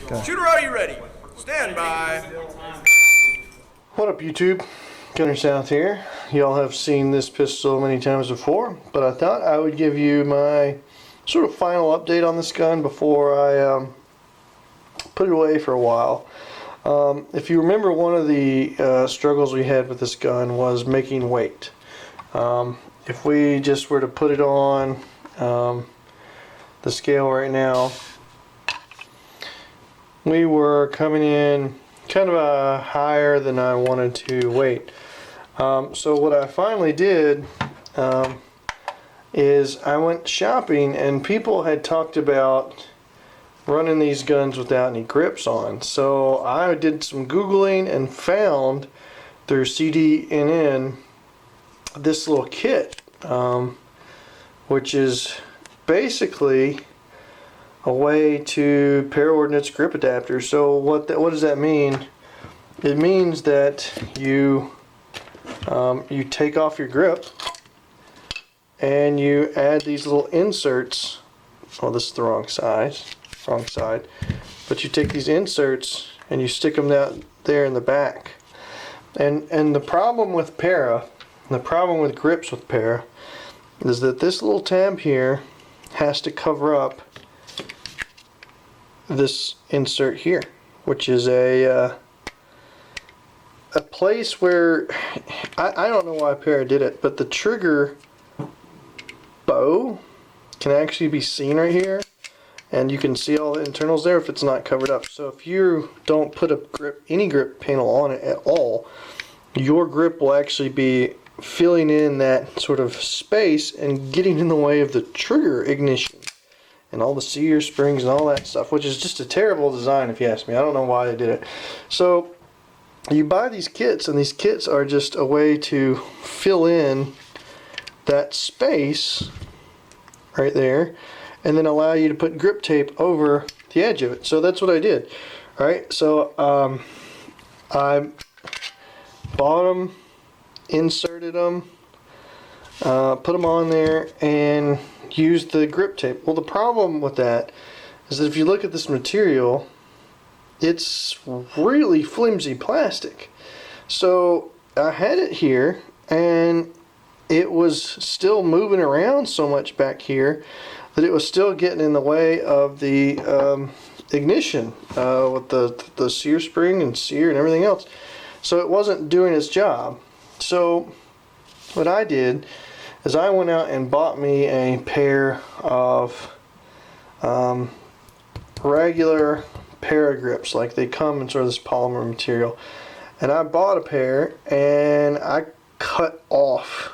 Shooter, are you ready? Stand by. What up, YouTube? Gunner South here. Y'all have seen this pistol many times before, but I thought I would give you my sort of final update on this gun before I put it away for a while. If you remember, one of the struggles we had with this gun was making weight. If we just were to put it on the scale right now, we were coming in kind of higher than I wanted to weight. So what I finally did is I went shopping, and people had talked about running these guns without any grips on. So I did some Googling and found through CDNN this little kit, which is basically a way to pair ordnance grip adapters. So what does that mean? It means that you take off your grip and you add these little inserts. Oh, this is the wrong side. But you take these inserts and you stick them down there in the back. And the problem with Para, the problem with grips with Para, is that this little tab here has to cover up this insert here, which is a place where I don't know why Para did it, but the trigger bow can actually be seen right here, and you can see all the internals there if it's not covered up. So if you don't put any grip panel on it at all, your grip will actually be filling in that sort of space and getting in the way of the trigger ignition and all the sear springs and all that stuff, which is just a terrible design if you ask me. I don't know why they did it. So you buy these kits, and these kits are just a way to fill in that space right there and then allow you to put grip tape over the edge of it. So that's what I did. Alright, so I bought them, inserted them, put them on there, and used the grip tape. Well, the problem with that is that if you look at this material, it's really flimsy plastic. So I had it here, and it was still moving around so much back here that it was still getting in the way of the ignition with the sear spring and sear and everything else. So it wasn't doing its job. So what I did is I went out and bought me a pair of regular Para grips, like they come in sort of this polymer material, and I bought a pair and I cut off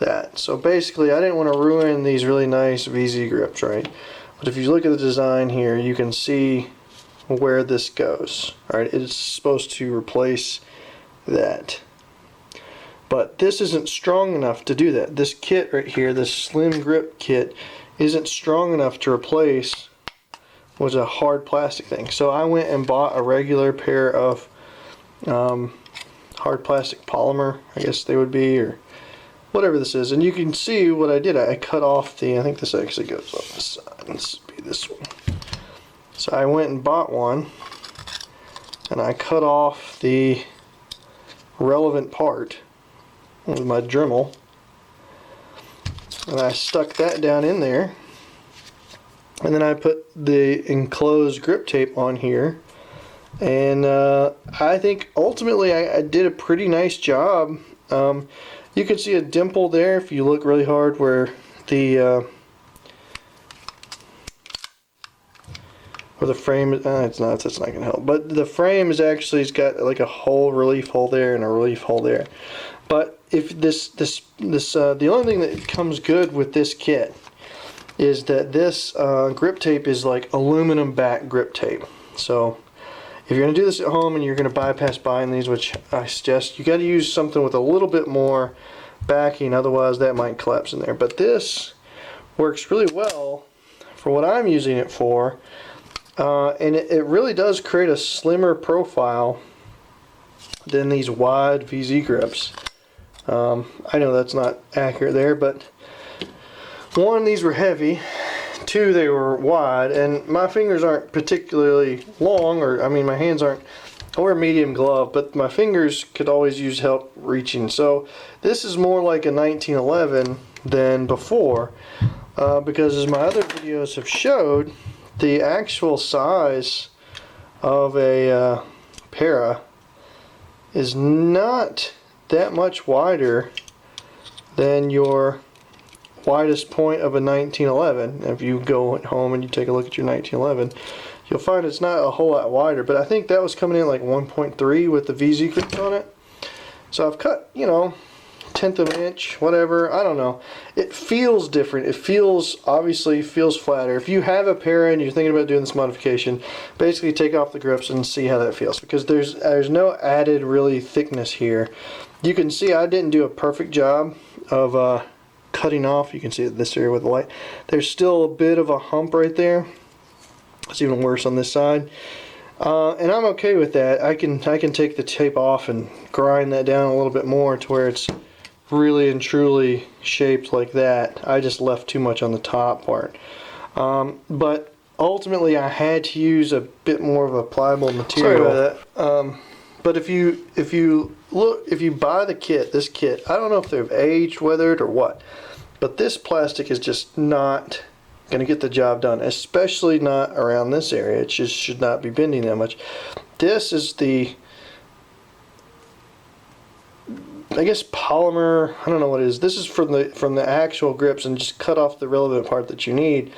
that. So basically I didn't want to ruin these really nice VZ grips, right? But if you look at the design here, you can see where this goes. Alright, it's supposed to replace that. But this isn't strong enough to do that. This kit right here, this slim grip kit, isn't strong enough to replace what's a hard plastic thing. So I went and bought a regular pair of hard plastic polymer, I guess they would be, or whatever this is. And you can see what I did. I cut off I think this actually goes on this side. This would be this one. So I went and bought one, and I cut off the relevant part with my Dremel, and I stuck that down in there, and then I put the enclosed grip tape on here, and I think ultimately I did a pretty nice job. You can see a dimple there if you look really hard where the frame is, that's not gonna help, but the frame is actually, it's got like a hole, relief hole there and a relief hole there. But if the only thing that comes good with this kit is that this grip tape is like aluminum back grip tape. So if you're gonna do this at home and you're gonna bypass buying these, which I suggest, you got to use something with a little bit more backing, otherwise that might collapse in there. But this works really well for what I'm using it for, and it really does create a slimmer profile than these wide VZ grips. I know that's not accurate there, but one, these were heavy. two, they were wide, and my fingers aren't particularly long, or I mean, my hands aren't. I wear a medium glove, but my fingers could always use help reaching. So this is more like a 1911 than before, because as my other videos have showed, the actual size of a para is not that much wider than your widest point of a 1911. If you go at home and you take a look at your 1911, you'll find it's not a whole lot wider, but I think that was coming in like 1.3 with the VZ grips on it. So I've cut, you know, 1/10 of an inch, whatever, I don't know. It feels different. It feels, obviously feels flatter. If you have a para and you're thinking about doing this modification, basically take off the grips and see how that feels, because there's no added really thickness here. You can see I didn't do a perfect job of cutting off. You can see it this area with the light. There's still a bit of a hump right there. It's even worse on this side. And I'm okay with that. I can take the tape off and grind that down a little bit more to where it's really and truly shaped like that. I just left too much on the top part. But ultimately I had to use a bit more of a pliable material. Sorry about that. But if you buy the kit, this kit, I don't know if they've aged, weathered, or what, but this plastic is just not going to get the job done, especially not around this area. It just should not be bending that much. This is the, I guess, polymer. I don't know what it is. This is from the actual grips, and just cut off the relevant part that you need.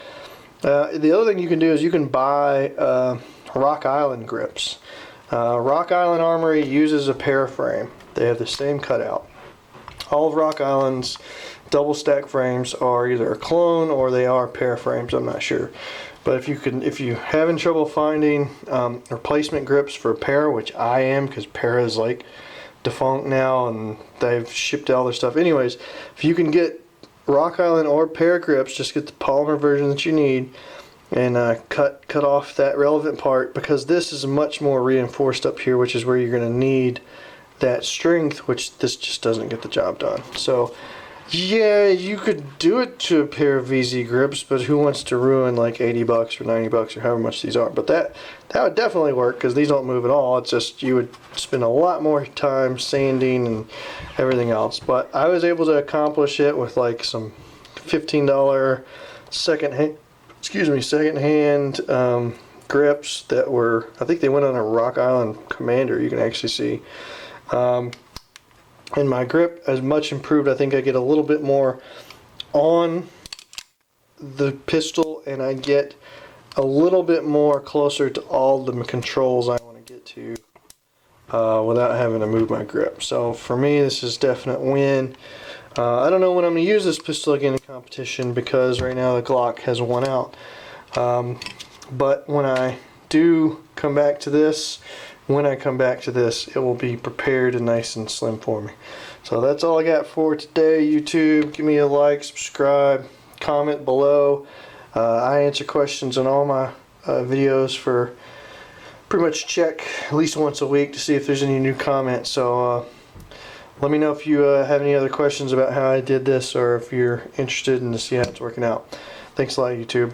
The other thing you can do is you can buy Rock Island grips. Rock Island Armory uses a paraframe. They have the same cutout. All of Rock Island's double stack frames are either a clone or they are paraframes. I'm not sure, but if you're having trouble finding replacement grips for para, which I am, because para is like defunct now and they've shipped all their stuff. Anyways, if you can get Rock Island or para grips, just get the polymer version that you need, and cut off that relevant part, because this is much more reinforced up here, which is where you're going to need that strength, which this just doesn't get the job done. So yeah, you could do it to a pair of VZ grips, but who wants to ruin like 80 bucks or 90 bucks or however much these are? But that would definitely work, because these don't move at all. It's just you would spend a lot more time sanding and everything else. But I was able to accomplish it with like some $15 second-hand grips that were, I think they went on a Rock Island Commander, you can actually see. And my grip is much improved. I think I get a little bit more on the pistol, and I get a little bit more closer to all the controls I want to get to without having to move my grip. So for me, this is a definite win. I don't know when I'm going to use this pistol again in competition, because right now the Glock has won out. But when I do come back to this, it will be prepared and nice and slim for me. So that's all I got for today, YouTube. Give me a like, subscribe, comment below. I answer questions on all my videos, for pretty much check at least once a week to see if there's any new comments. So let me know if you have any other questions about how I did this, or if you're interested in to see how it's working out. Thanks a lot, YouTube.